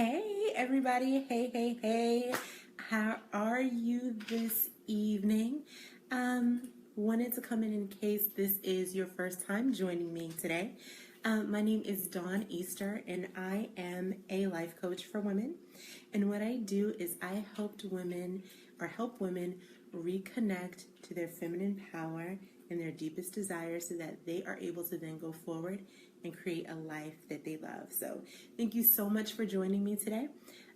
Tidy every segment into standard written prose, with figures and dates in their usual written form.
Hey, everybody. Hey. How are you this evening? Wanted to come in case this is your first time joining me today. My name is Dawn Easter, and I am a life coach for women. And what I do is I help women reconnect to their feminine power and their deepest desires so that they are able to then go forward and create a life that they love. So thank you so much for joining me today.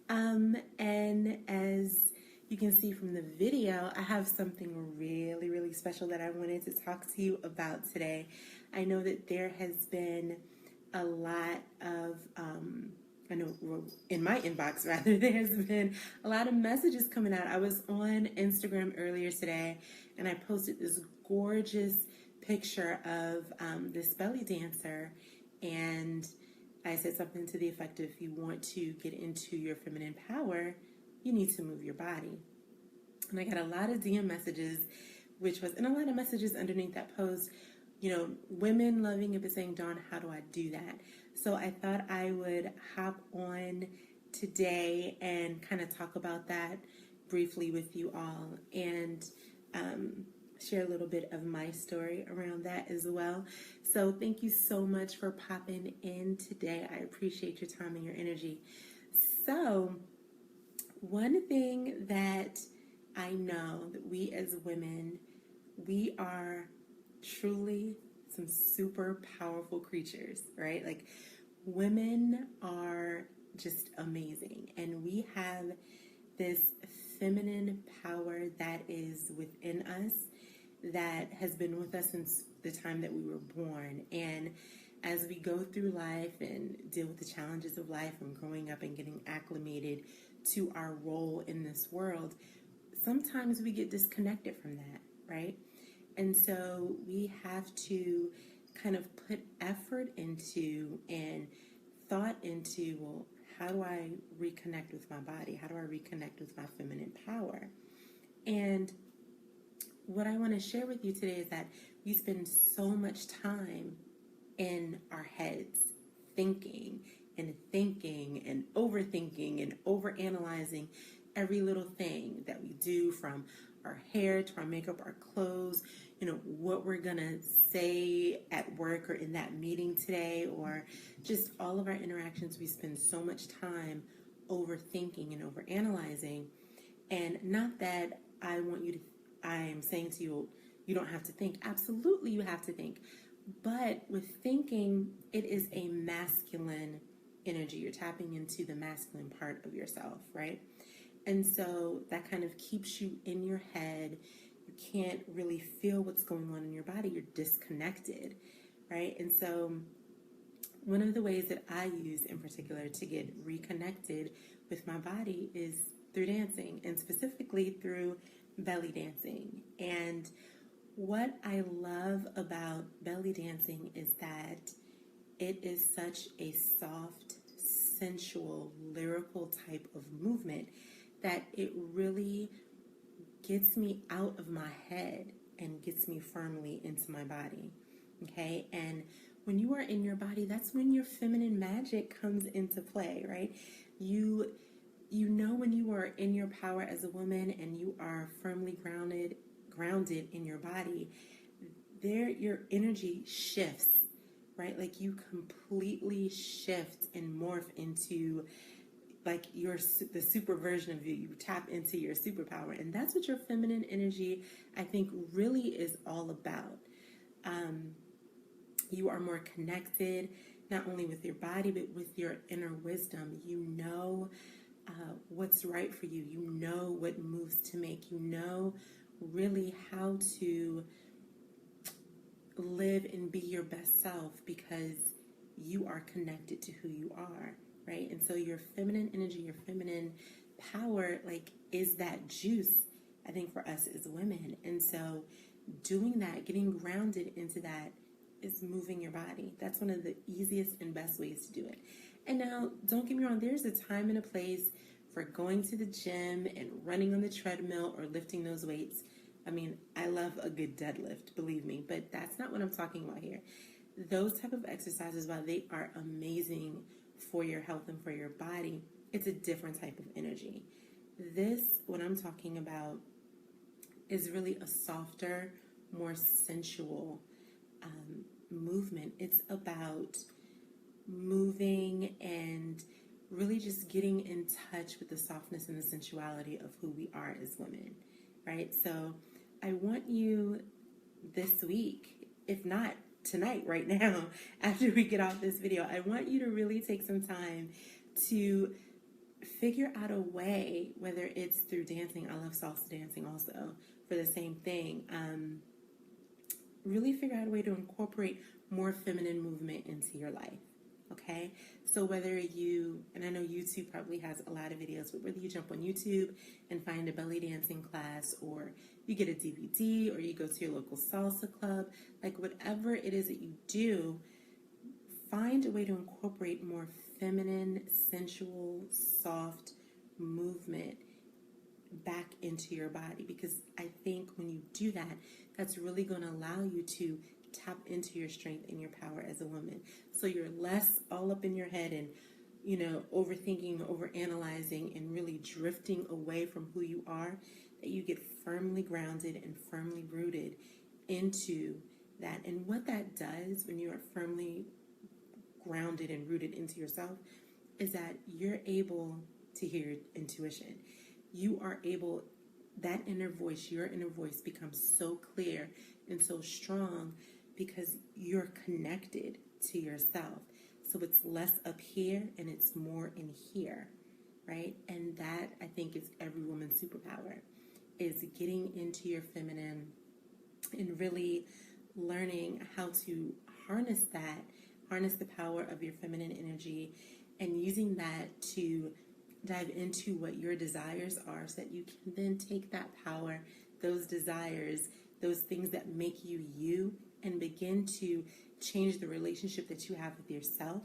And as you can see from the video, I have something really special that I wanted to talk to you about today. I know that there has been a lot of, I know in my inbox rather, there has been a lot of messages coming out. I was on Instagram earlier today and I posted this gorgeous picture of this belly dancer, and I said something to the effect of, if you want to get into your feminine power, you need to move your body. And I got a lot of DM messages, and a lot of messages underneath that post, women loving it, but saying, Dawn, how do I do that? So I thought I would hop on today and kind of talk about that briefly with you all, and share a little bit of my story around that as well. So thank you so much for popping in today. I appreciate your time and your energy. So one thing that I know that we as women, we are truly some super powerful creatures, right? Like, women are just amazing, and we have this feminine power that is within us that has been with us since the time that we were born. And as we go through life and deal with the challenges of life and growing up and getting acclimated to our role in this world, sometimes we get disconnected from that, right? And so we have to kind of put effort into and thought into, well, how do I reconnect with my body? How do I reconnect with my feminine power? And what I want to share with you today is that we spend so much time in our heads thinking and overthinking and overanalyzing every little thing that we do, from our hair to our makeup, our clothes, what we're gonna say at work or in that meeting today, or just all of our interactions. We spend so much time overthinking and overanalyzing. And not that I am saying to you, you don't have to think. Absolutely, you have to think. But with thinking, it is a masculine energy. You're tapping into the masculine part of yourself, right? And so that kind of keeps you in your head. You can't really feel what's going on in your body. You're disconnected, right? And so one of the ways that I use in particular to get reconnected with my body is through dancing, and specifically through belly dancing. And what I love about belly dancing is that it is such a soft, sensual, lyrical type of movement that it really gets me out of my head and gets me firmly into my body. Okay? And when you are in your body, that's when your feminine magic comes into play, right? You know when you are in your power as a woman and you are firmly grounded in your body, your energy shifts, right? Like, you completely shift and morph into like the super version of you. You tap into your superpower, and that's what your feminine energy, I think, really is all about. You are more connected, not only with your body, but with your inner wisdom. You know what's right for you. You know what moves to make. You know really how to live and be your best self because you are connected to who you are, right? And so your feminine energy, your feminine power, like, is that juice, I think, for us as women. And so doing that, getting grounded into that, is moving your body. That's one of the easiest and best ways to do it. And now, don't get me wrong, there's a time and a place for going to the gym and running on the treadmill or lifting those weights. I mean, I love a good deadlift, believe me, but that's not what I'm talking about here. Those type of exercises, while they are amazing for your health and for your body, it's a different type of energy. This, what I'm talking about, is really a softer, more sensual movement. It's about moving and really just getting in touch with the softness and the sensuality of who we are as women, right? So I want you this week, if not tonight, right now, after we get off this video, I want you to really take some time to figure out a way, whether it's through dancing. I love salsa dancing also for the same thing. Really figure out a way to incorporate more feminine movement into your life. Okay, so whether you, and I know YouTube probably has a lot of videos, but whether you jump on YouTube and find a belly dancing class, or you get a DVD, or you go to your local salsa club, like whatever it is that you do, find a way to incorporate more feminine, sensual, soft movement back into your body, because I think when you do that, that's really going to allow you to tap into your strength and your power as a woman. So you're less all up in your head and, you know, overthinking, overanalyzing, and really drifting away from who you are, that you get firmly grounded and firmly rooted into that. And what that does when you are firmly grounded and rooted into yourself is that you're able to hear your intuition. You are able, that inner voice, your inner voice becomes so clear and so strong because you're connected to yourself. So it's less up here and it's more in here, right? And that, I think, is every woman's superpower, is getting into your feminine and really learning how to harness that, harness the power of your feminine energy, and using that to dive into what your desires are, so that you can then take that power, those desires, those things that make you you, and begin to change the relationship that you have with yourself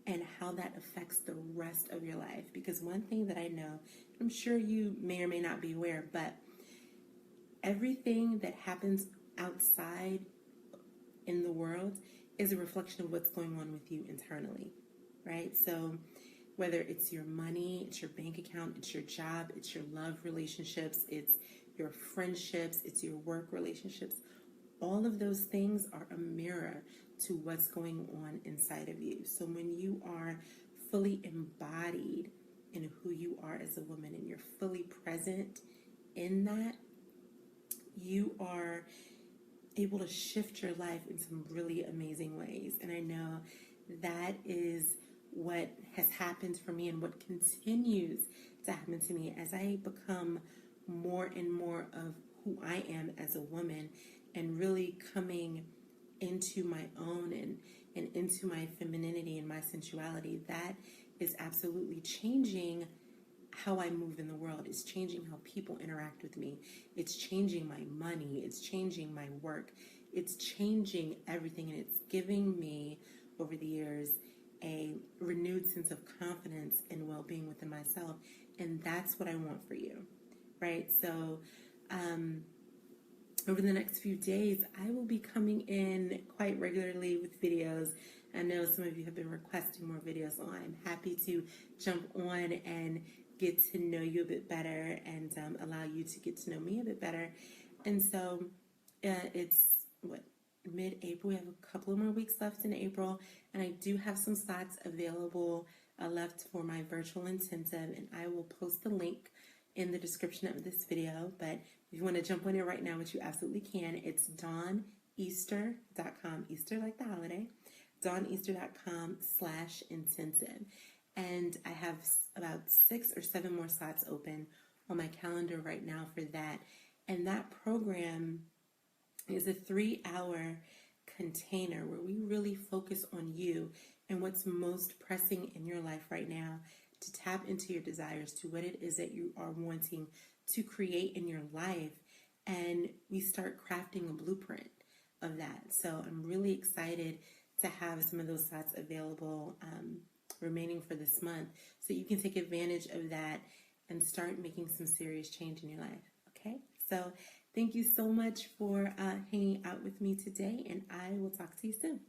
and how that affects the rest of your life. Because one thing that I know, I'm sure you may or may not be aware, but everything that happens outside in the world is a reflection of what's going on with you internally, right? So whether it's your money, it's your bank account, it's your job, it's your love relationships, it's your friendships, it's your work relationships, all of those things are a mirror to what's going on inside of you. So when you are fully embodied in who you are as a woman and you're fully present in that, you are able to shift your life in some really amazing ways. And I know that is what has happened for me and what continues to happen to me as I become more and more of who I am as a woman, and really coming into my own and into my femininity and my sensuality. That is absolutely changing how I move in the world. It's changing how people interact with me. It's changing my money. It's changing my work. It's changing everything, and it's giving me, over the years, a renewed sense of confidence and well-being within myself. And that's what I want for you, right? So over the next few days, I will be coming in quite regularly with videos. I know some of you have been requesting more videos, so I'm happy to jump on and get to know you a bit better, and allow you to get to know me a bit better. And so it's mid-April. We have a couple of more weeks left in April, and I do have some slots available left for my virtual intensive, and I will post the link in the description of this video. But if you want to jump on it right now, which you absolutely can, it's dawneaster.com, Easter like the holiday, dawneaster.com/intensive. And I have about 6 or 7 more slots open on my calendar right now for that. And that program is a 3-hour container where we really focus on you and what's most pressing in your life right now, to tap into your desires, to what it is that you are wanting to create in your life. And we start crafting a blueprint of that. So I'm really excited to have some of those slots available remaining for this month, so you can take advantage of that and start making some serious change in your life. Okay, so thank you so much for hanging out with me today, and I will talk to you soon.